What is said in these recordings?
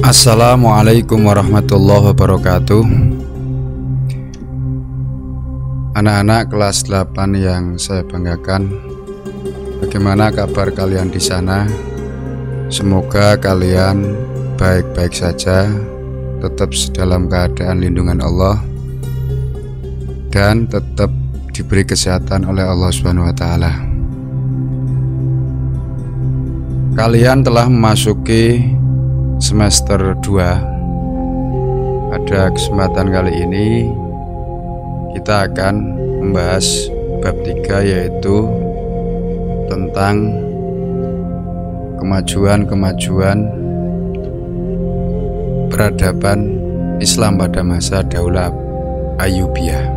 Assalamualaikum warahmatullahi wabarakatuh. Anak-anak kelas 8 yang saya banggakan, bagaimana kabar kalian di sana? Semoga kalian baik-baik saja, tetap dalam keadaan lindungan Allah, dan tetap diberi kesehatan oleh Allah Subhanahu wa Ta'ala. Kalian telah memasuki semester 2. Pada kesempatan kali ini kita akan membahas bab 3, yaitu tentang kemajuan peradaban Islam pada masa Daulah Ayyubiyah.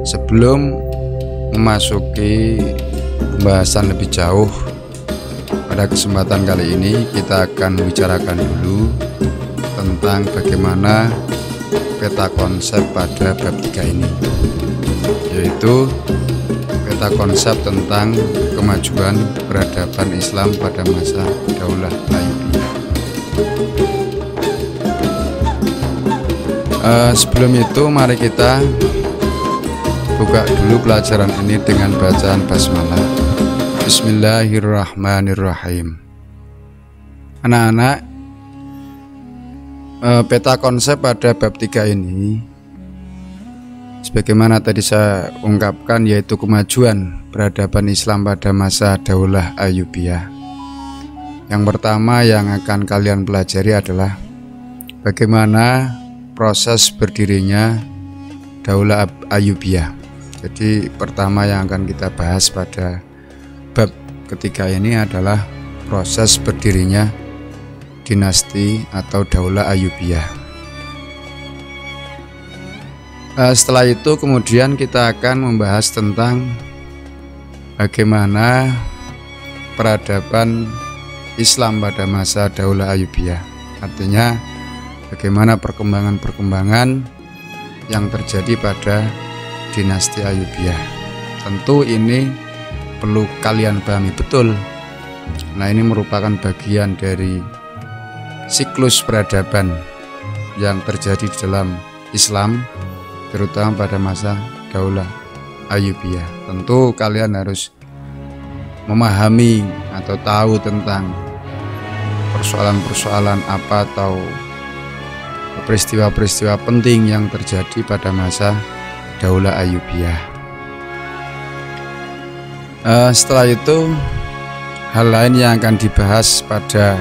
Sebelum memasuki pembahasan lebih jauh, pada kesempatan kali ini kita akan membicarakan dulu tentang bagaimana peta konsep pada bab 3 ini, yaitu peta konsep tentang kemajuan peradaban Islam pada masa Daulah Ayyubiyah. Sebelum itu mari kita buka dulu pelajaran ini dengan bacaan basmalah. Bismillahirrahmanirrahim. Anak-anak, peta konsep pada bab 3 ini, sebagaimana tadi saya ungkapkan, yaitu kemajuan peradaban Islam pada masa Daulah Ayyubiyah. Yang pertama yang akan kalian pelajari adalah bagaimana proses berdirinya Daulah Ayyubiyah. Jadi pertama yang akan kita bahas pada bab ketiga ini adalah proses berdirinya dinasti atau Daulah Ayyubiyah. Setelah itu kemudian kita akan membahas tentang bagaimana peradaban Islam pada masa Daulah Ayyubiyah. Artinya bagaimana perkembangan-perkembangan yang terjadi pada dinasti Ayyubiyah. Tentu ini perlu kalian pahami betul. Nah, ini merupakan bagian dari siklus peradaban yang terjadi di dalam Islam, terutama pada masa Daulah Ayyubiyah. Tentu kalian harus memahami atau tahu tentang persoalan-persoalan apa atau peristiwa-peristiwa penting yang terjadi pada masa Daulah Ayyubiyah. Setelah itu hal lain yang akan dibahas pada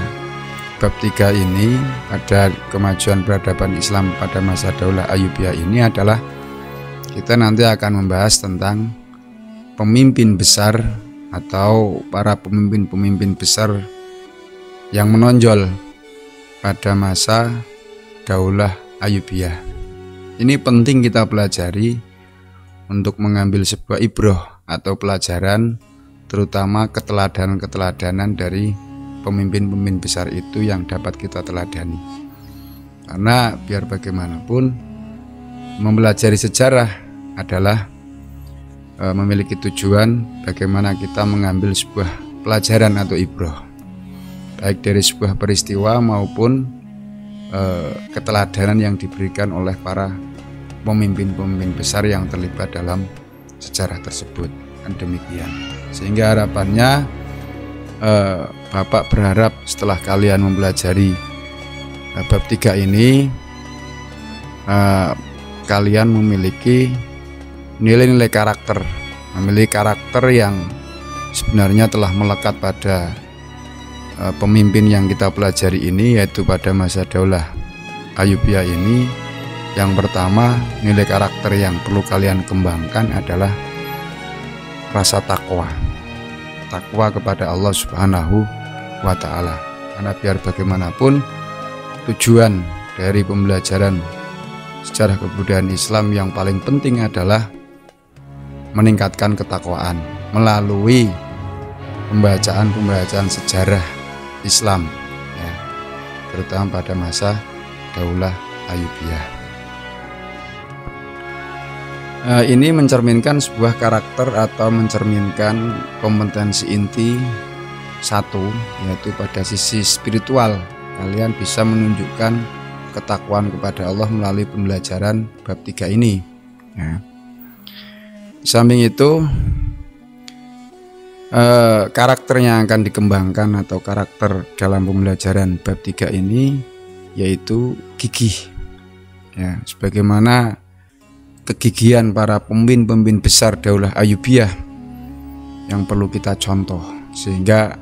bab 3 ini, pada kemajuan peradaban Islam pada masa Daulah Ayyubiyah ini, adalah kita nanti akan membahas tentang pemimpin besar atau para pemimpin-pemimpin besar yang menonjol pada masa Daulah Ayyubiyah. Ini penting kita pelajari untuk mengambil sebuah ibroh atau pelajaran, terutama keteladanan-keteladanan dari pemimpin-pemimpin besar itu yang dapat kita teladani. Karena biar bagaimanapun, mempelajari sejarah adalah memiliki tujuan bagaimana kita mengambil sebuah pelajaran atau ibroh, baik dari sebuah peristiwa maupun keteladanan yang diberikan oleh para pemimpin-pemimpin besar yang terlibat dalam sejarah tersebut. Kan demikian. Sehingga harapannya Bapak berharap setelah kalian mempelajari bab 3 ini, kalian memiliki nilai-nilai karakter, memiliki karakter yang sebenarnya telah melekat pada pemimpin yang kita pelajari ini, yaitu pada masa Daulah Ayyubiyah ini. Yang pertama, nilai karakter yang perlu kalian kembangkan adalah rasa takwa kepada Allah Subhanahu wa Ta'ala. Karena biar bagaimanapun, tujuan dari pembelajaran sejarah kebudayaan Islam yang paling penting adalah meningkatkan ketakwaan melalui pembacaan sejarah Islam, ya, terutama pada masa Daulah Ayyubiyah. Ini mencerminkan sebuah karakter atau mencerminkan kompetensi inti satu, yaitu pada sisi spiritual kalian bisa menunjukkan ketakwaan kepada Allah melalui pembelajaran bab 3 ini ya. Di samping itu karakter yang akan dikembangkan atau karakter dalam pembelajaran bab 3 ini yaitu gigih ya, sebagaimana kegigihan para pemimpin besar Daulah Ayyubiyah yang perlu kita contoh, sehingga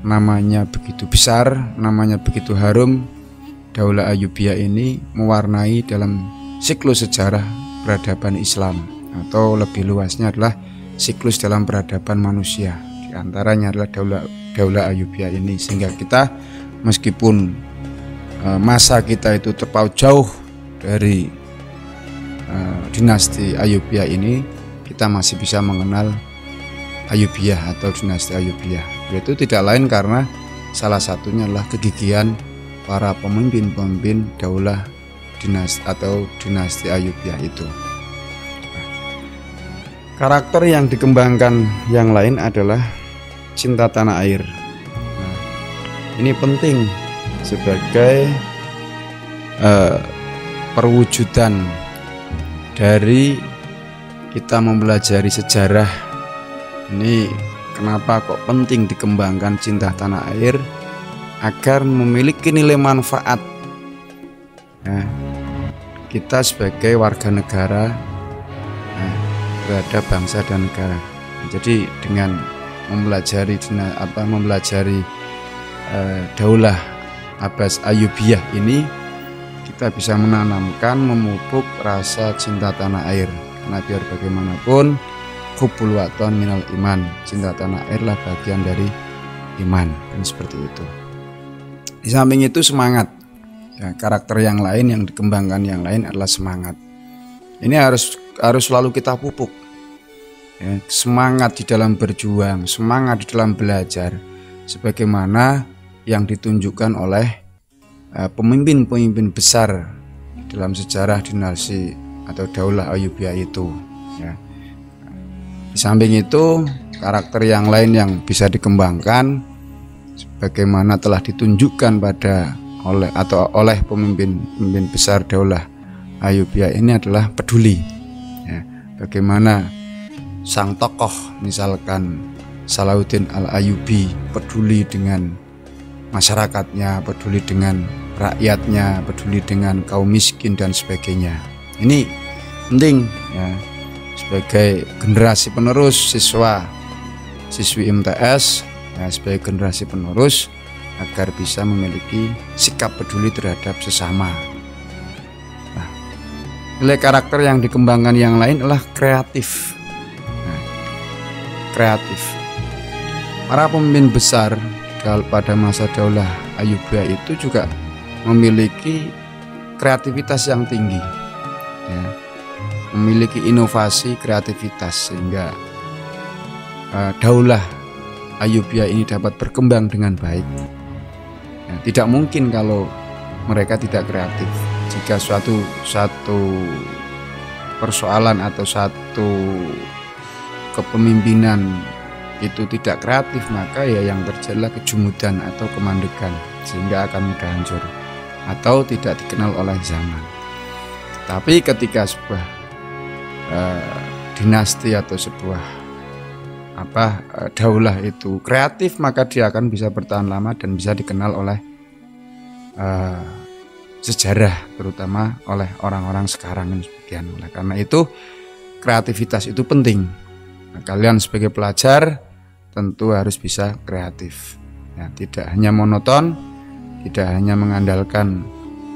namanya begitu besar, namanya begitu harum. Daulah Ayyubiyah ini mewarnai dalam siklus sejarah peradaban Islam, atau lebih luasnya adalah siklus dalam peradaban manusia. Di antaranya adalah Daulah Ayyubiyah ini, sehingga kita meskipun masa kita itu terpaut jauh dari dinasti Ayyubiyah ini, kita masih bisa mengenal Ayyubiyah atau dinasti Ayyubiyah. Itu tidak lain karena salah satunya adalah kegigihan para pemimpin daulah dinasti Ayyubiyah itu. Karakter yang dikembangkan yang lain adalah cinta tanah air. Nah, ini penting sebagai perwujudan dari kita mempelajari sejarah. Ini kenapa kok penting dikembangkan cinta tanah air, agar memiliki nilai manfaat ya, kita sebagai warga negara terhadap bangsa dan negara. Jadi dengan mempelajari Daulah Abbas Ayyubiyah ini, kita bisa menanamkan, memupuk rasa cinta tanah air. Karena biar bagaimanapun hubbul waton minal iman, cinta tanah airlah bagian dari iman, kan seperti itu. Di samping itu semangat ya, karakter yang lain yang dikembangkan yang lain adalah semangat. Ini harus selalu kita pupuk ya, semangat di dalam berjuang, semangat di dalam belajar, sebagaimana yang ditunjukkan oleh pemimpin-pemimpin besar dalam sejarah dinasti atau Daulah Ayyubiyah itu ya. Di samping itu karakter yang lain yang bisa dikembangkan bagaimana telah ditunjukkan oleh pemimpin besar Daulah Ayyubiyah ini adalah peduli ya. Bagaimana sang tokoh misalkan Salahuddin Al-Ayyubi peduli dengan masyarakatnya, peduli dengan rakyatnya, peduli dengan kaum miskin dan sebagainya. Ini penting ya, sebagai generasi penerus siswi MTS ya, sebagai generasi penerus agar bisa memiliki sikap peduli terhadap sesama. Nah, nilai karakter yang dikembangkan yang lain adalah kreatif. Nah, kreatif. Para pemimpin besar pada masa Daulah Ayyubiyah itu juga memiliki kreativitas yang tinggi ya, memiliki inovasi kreativitas, sehingga Daulah Ayyubiyah ini dapat berkembang dengan baik ya. Tidak mungkin kalau mereka tidak kreatif. Jika suatu persoalan atau satu kepemimpinan itu tidak kreatif, maka ya yang terjadilah kejumudan atau kemandekan, sehingga akan mudah hancur atau tidak dikenal oleh zaman. Tapi ketika sebuah dinasti atau sebuah daulah itu kreatif, maka dia akan bisa bertahan lama dan bisa dikenal oleh sejarah, terutama oleh orang-orang sekarang dan sebagian. Oleh karena itu kreativitas itu penting. Nah, kalian sebagai pelajar tentu harus bisa kreatif ya, tidak hanya monoton, tidak hanya mengandalkan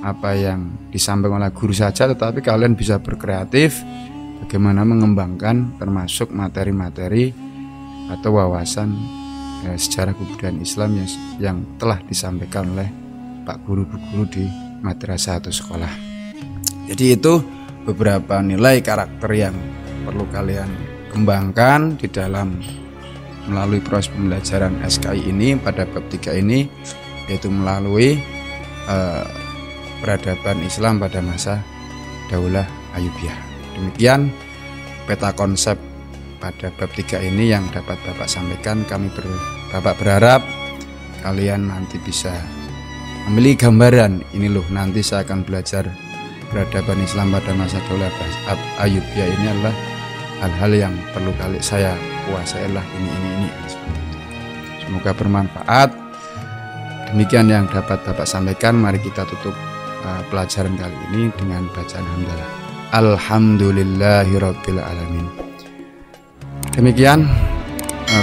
apa yang disampaikan oleh guru saja, tetapi kalian bisa berkreatif bagaimana mengembangkan termasuk materi-materi atau wawasan sejarah kebudayaan Islam yang telah disampaikan oleh Pak Guru-Bu Guru di madrasah atau sekolah. Jadi itu beberapa nilai karakter yang perlu kalian kembangkan di dalam melalui proses pembelajaran SKI ini pada bab 3 ini, yaitu melalui peradaban Islam pada masa Daulah Ayyubiyah. Demikian peta konsep pada bab 3 ini yang dapat Bapak sampaikan. Kami Bapak berharap kalian nanti bisa memiliki gambaran, ini loh nanti saya akan belajar peradaban Islam pada masa Daulah Ayyubiyah ini adalah hal-hal yang perlu kali saya kuasai lah ini. Semoga bermanfaat. Demikian yang dapat Bapak sampaikan. Mari kita tutup pelajaran kali ini dengan bacaan hamdalah. Alhamdulillahirabbil alamin. Demikian,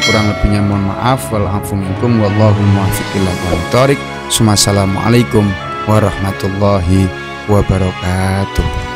kurang lebihnya mohon maaf. Wal afu minkum wallahu muwaffiq ila aqwamit thoriq. Assalamualaikum warahmatullahi wabarakatuh.